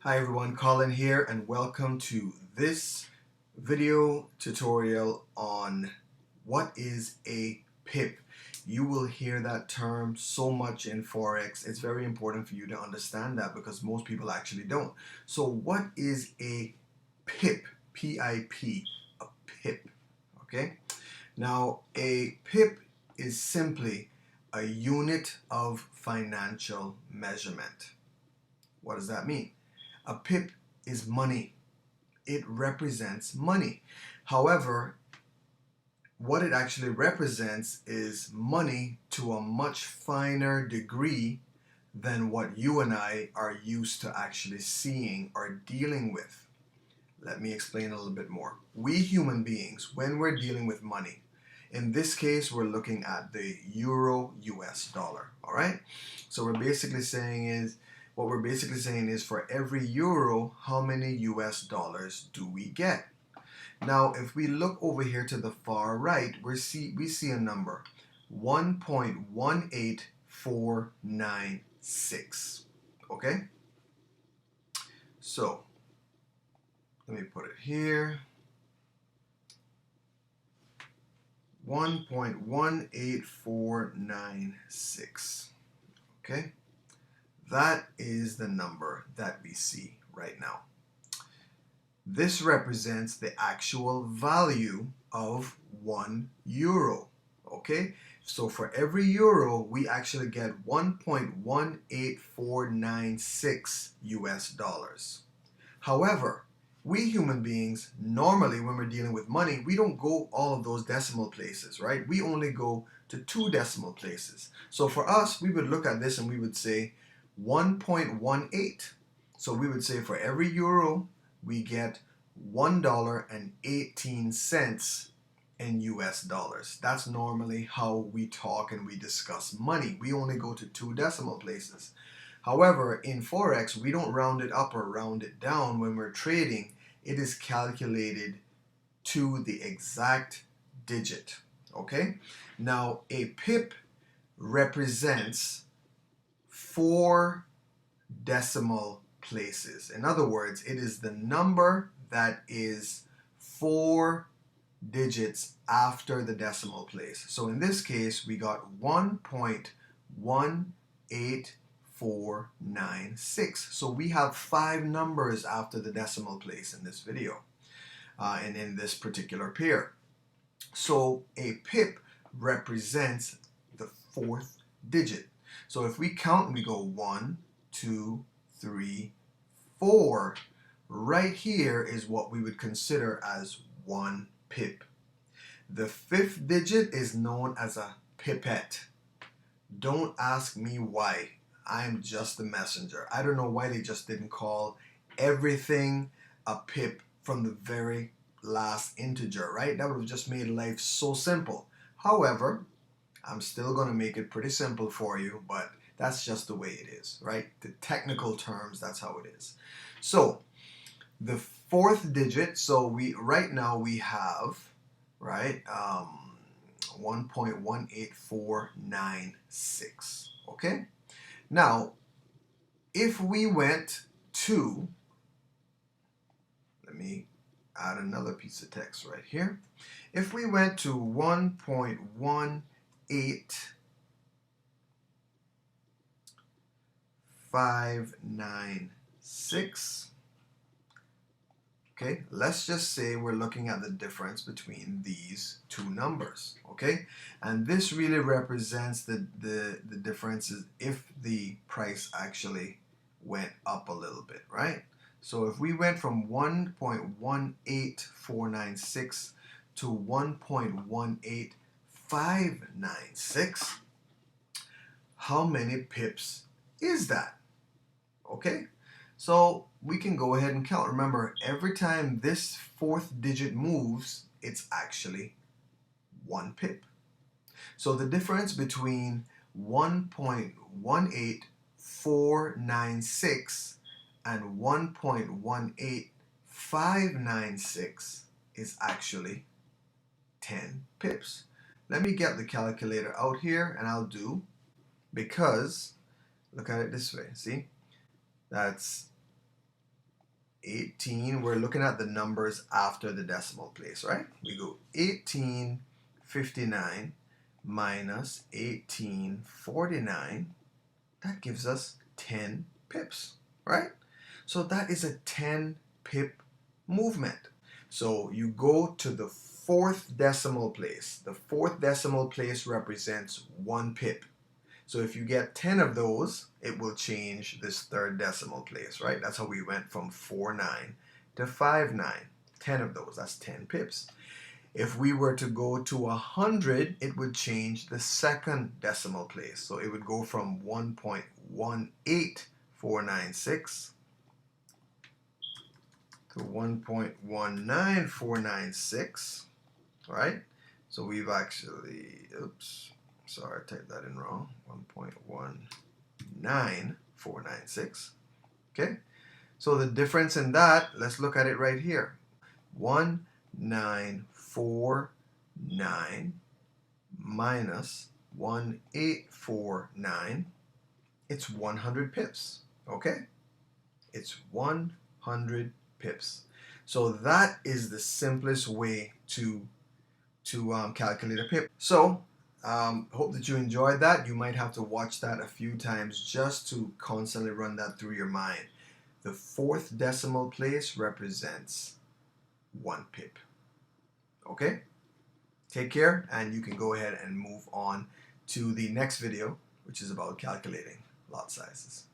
Hi everyone, Colin here and welcome to this video tutorial on what is a PIP. You will hear that term so much in Forex. It's very important for you to understand that because most people actually don't. So what is a PIP? P-I-P, a PIP, okay? Now a PIP is simply a unit of financial measurement. What does that mean? A pip is money. It represents money. However, what it actually represents is money to a much finer degree than what you and I are used to actually seeing or dealing with. Let me explain a little bit more. We human beings, when we're dealing with money, in this case, we're looking at the euro US dollar, all right? So what we're basically saying is for every euro, how many US dollars do we get? Now, if we look over here to the far right, we see a number, 1.18496, okay? So, let me put it here. 1.18496. Okay? That is the number that we see right now. This represents the actual value of 1 euro. Okay? So for every euro, we actually get 1.18496 US dollars. However, we human beings, normally when we're dealing with money, we don't go all of those decimal places, right? We only go to 2 decimal places. So for us, we would look at this and we would say 1.18. So we would say for every euro, we get $1.18 in US dollars. That's normally how we talk and we discuss money. We only go to 2 decimal places. However, in Forex, we don't round it up or round it down when we're trading. It is calculated to the exact digit, okay? Now, a pip represents 4 decimal places. In other words, it is the number that is 4 digits after the decimal place. So in this case, we got 1.18496. So we have 5 numbers after the decimal place in this video and in this particular pair. So a pip represents the 4th digit. So if we count, we go 1, 2, 3, 4. Right here is what we would consider as 1 pip. The 5th digit is known as a pipette. Don't ask me why. I'm just the messenger. I don't know why they just didn't call everything a pip from the very last integer, right? That would have just made life so simple. However, I'm still going to make it pretty simple for you, but that's just the way it is, right? The technical terms, that's how it is. So, the 4th digit, so right now we have, right, 1.18496, okay? Now, if we went to, let me add another piece of text right here. If we went to 1.18596, okay, let's just say we're looking at the difference between these 2 numbers, okay? And this really represents the differences if the price actually went up a little bit, right? So if we went from 1.18496 to 1.18596, how many pips is that? Okay? So we can go ahead and count. Remember, every time this 4th digit moves, it's actually 1 pip. So the difference between 1.18496 and 1.18596 is actually 10 pips. Let me get the calculator out here and I'll do, because look at it this way, see? That's 18, we're looking at the numbers after the decimal place, right? We go 1859 minus 1849. That gives us 10 pips, right? So that is a 10 pip movement. So you go to the fourth decimal place. The fourth decimal place represents 1 pip. So if you get 10 of those, it will change this third decimal place, right? That's how we went from 49 to 59. 10 of those, that's 10 pips. If we were to go to 100, it would change the second decimal place. So it would go from 1.18496 to 1.19496, right? So we've actually, oops, sorry, I typed that in wrong. 1.19496. Okay, so the difference in that, let's look at it right here. 1949 minus 1849. It's 100 pips. Okay, it's 100 pips. So that is the simplest way to calculate a pip. So hope that you enjoyed that. You might have to watch that a few times just to constantly run that through your mind. The fourth decimal place represents 1 pip. Okay? Take care, and you can go ahead and move on to the next video, which is about calculating lot sizes.